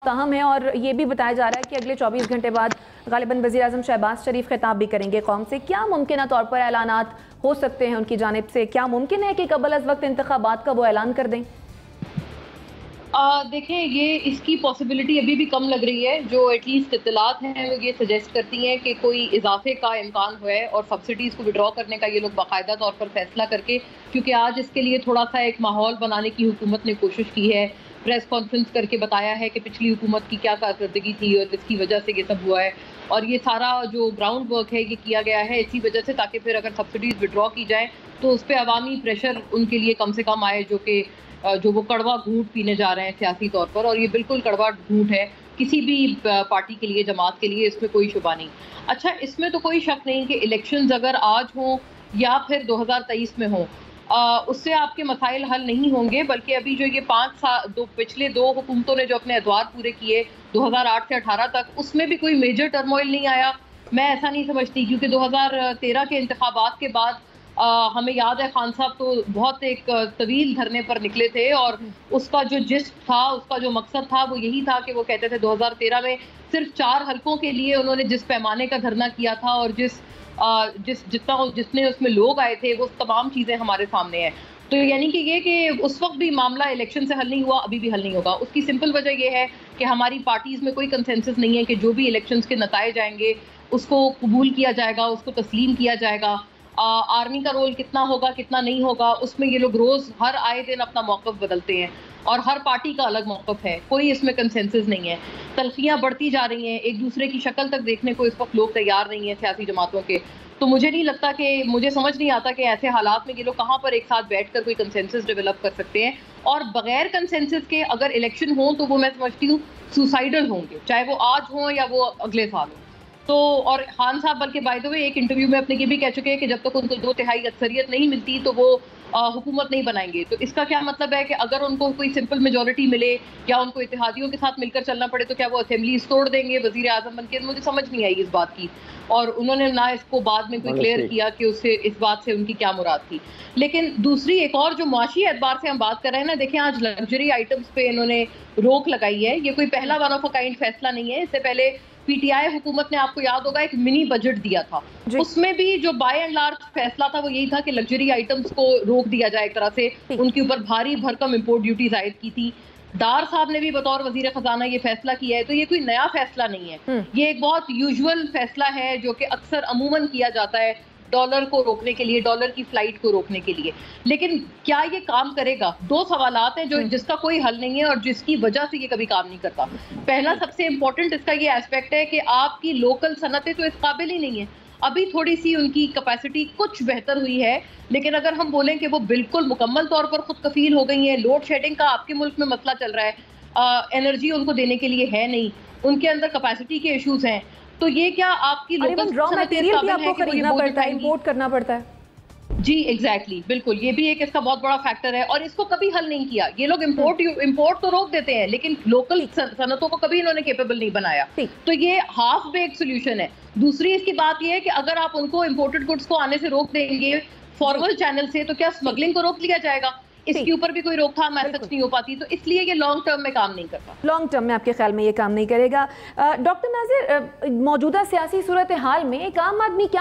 अहम है और ये भी बताया जा रहा है कि अगले 24 घंटे बाद गालिबन वज़ीर-ए-आज़म शहबाज शरीफ खिताब भी करेंगे कौम से। क्या मुमकिन तौर पर ऐलानात हो सकते हैं उनकी जानिब से? क्या मुमकिन है कि कबल अज़ वक्त इंतखाबात का वो ऐलान कर दें? देखें, ये इसकी पॉसिबिलिटी अभी भी कम लग रही है। जो एटलीस्ट इत्तलात हैं वो ये सजेस्ट करती हैं कि कोई इजाफे का इम्कान है और सब्सिडीज़ को विड्रॉ करने का ये लोग बाकायदा तौर पर फैसला करके, क्योंकि आज इसके लिए थोड़ा सा एक माहौल बनाने की हुकूमत ने कोशिश की है। प्रेस कॉन्फ्रेंस करके बताया है कि पिछली हुकूमत की क्या कारकर्दगी थी और इसकी वजह से ये सब हुआ है, और ये सारा जो ग्राउंड वर्क है ये किया गया है इसी वजह से, ताकि फिर अगर सब्सिडीज़ विड्रॉ की जाए तो उस पर अवामी प्रेशर उनके लिए कम से कम आए, जो वो कड़वा घूंट पीने जा रहे हैं सियासी तौर पर। और ये बिल्कुल कड़वा घूंट है किसी भी पार्टी के लिए, जमात के लिए, इसमें कोई शुबा नहीं। अच्छा, इसमें तो कोई शक नहीं कि इलेक्शंस अगर आज हों या फिर 2023 में हों, उससे आपके मसाइल हल नहीं होंगे, बल्कि अभी जो ये पिछले दो हुकूमतों ने जो अपने अदवार पूरे किए 2008 से 18 तक, उसमें भी कोई मेजर टर्मोइल नहीं आया। मैं ऐसा नहीं समझती, क्योंकि 2013 के इंतखाबात के बाद हमें याद है खान साहब तो बहुत एक तवील धरने पर निकले थे, और उसका जो जिस्म था, उसका जो मकसद था वो यही था कि वो कहते थे 2013 में सिर्फ 4 हलकों के लिए उन्होंने जिस पैमाने का धरना किया था और जितने उसमें लोग आए थे, वो तमाम चीज़ें हमारे सामने हैं। तो यानी कि ये कि उस वक्त भी मामला इलेक्शन से हल नहीं हुआ, अभी भी हल नहीं होगा। उसकी सिंपल वजह ये है कि हमारी पार्टीज़ में कोई कंसेंसस नहीं है कि जो भी इलेक्शंस के नताइज आएंगे उसको कबूल किया जाएगा, उसको तस्लीम किया जाएगा। आर्मी का रोल कितना होगा कितना नहीं होगा, उसमें ये लोग रोज़ हर आए दिन अपना मौक़िफ़ बदलते हैं, और हर पार्टी का अलग मौक़िफ़ है, कोई इसमें कंसेंसस नहीं है। तल्खियाँ बढ़ती जा रही हैं, एक दूसरे की शक्ल तक देखने को इस वक्त लोग तैयार नहीं हैं सियासी जमातों के। तो मुझे नहीं लगता कि, मुझे समझ नहीं आता कि ऐसे हालात में ये लोग कहाँ पर एक साथ बैठकर कोई कंसेंसस डेवलप कर सकते हैं। और बगैर कंसेंसस के अगर इलेक्शन हो तो वो मैं समझती हूँ सुसाइडल होंगे, चाहे वो आज हों या वो अगले साल हो। तो और खान साहब बल्कि बाय द वे एक इंटरव्यू में अपने ये भी कह चुके हैं कि जब तक उनको 2/3 अक्सरियत नहीं मिलती तो वो हुकूमत नहीं बनाएंगे। तो इसका क्या मतलब है कि अगर उनको कोई सिंपल मेजॉरिटी मिले या उनको इत्तेहादियों के साथ मिलकर चलना पड़े तो क्या वो असेंबलीज तोड़ देंगे वज़ीर आज़म बनके? मुझे समझ नहीं आई इस बात की, और उन्होंने ना इसको बाद में कोई क्लियर किया कि उससे इस बात से उनकी क्या मुराद थी। लेकिन दूसरी एक और जो मुआशी एतबार से हम बात कर रहे हैं ना, देखें आज लग्जरी आइटम्स पे इन्होंने रोक लगाई है। ये कोई पहला वन ऑफ अ काइंड फैसला नहीं है। इससे पहले पीटीआई हुकूमत ने, आपको याद होगा, एक मिनी बजट दिया था, उसमें भी जो बाय एंड लार्ज फैसला था वो यही था कि लग्जरी आइटम्स को रोक दिया जाए, एक तरह से उनके ऊपर भारी भरकम इंपोर्ट ड्यूटीज आयद की थी। डार साहब ने भी बतौर वजीर खजाना ये फैसला किया है। तो ये कोई नया फैसला नहीं है, ये एक बहुत यूजुअल फैसला है जो कि अक्सर अमूमन किया जाता है डॉलर को रोकने के लिए, डॉलर की फ्लाइट को रोकने के लिए। लेकिन क्या ये काम करेगा? दो सवालात हैं जो जिसका कोई हल नहीं है और जिसकी वजह से ये कभी काम नहीं करता। पहला सबसे इंपॉर्टेंट इसका ये एस्पेक्ट है कि आपकी लोकल सनतें तो इस काबिल ही नहीं है। अभी थोड़ी सी उनकी कैपेसिटी कुछ बेहतर हुई है, लेकिन अगर हम बोलें कि वो बिल्कुल मुकम्मल तौर पर खुद कफील हो गई हैं, लोड शेडिंग का आपके मुल्क में मसला चल रहा है, एनर्जी उनको देने के लिए है नहीं, उनके अंदर कैपेसिटी के इश्यूज हैं, तो ये क्या आपकी लोकल रॉ मटेरियल भी आपको खरीदना पड़ता है, इंपोर्ट करना पड़ता है? जी एग्जैक्टली, बिल्कुल, ये भी एक इसका बहुत बड़ा फैक्टर है, और इसको कभी हल नहीं किया। ये लोग इंपोर्ट तो रोक देते हैं, लेकिन लोकल सनतों को कभी इन्होंने केपेबल नहीं बनाया। तो ये हाफ बेक सोल्यूशन है। दूसरी इसकी बात ये है कि अगर आप उनको इंपोर्टेड गुड्स को आने से रोक देंगे फॉरवर्ड चैनल से, तो क्या स्मगलिंग को रोक लिया जाएगा? इसके ऊपर भी कोई रोकथाम सच नहीं हो पाती। तो इसलिए ये लॉन्ग टर्म में काम नहीं करता। लॉन्ग टर्म में आपके ख्याल में ये काम नहीं करेगा? डॉक्टर नाज़िर, मौजूदा सियासी सूरत हाल में एक आम आदमी क्या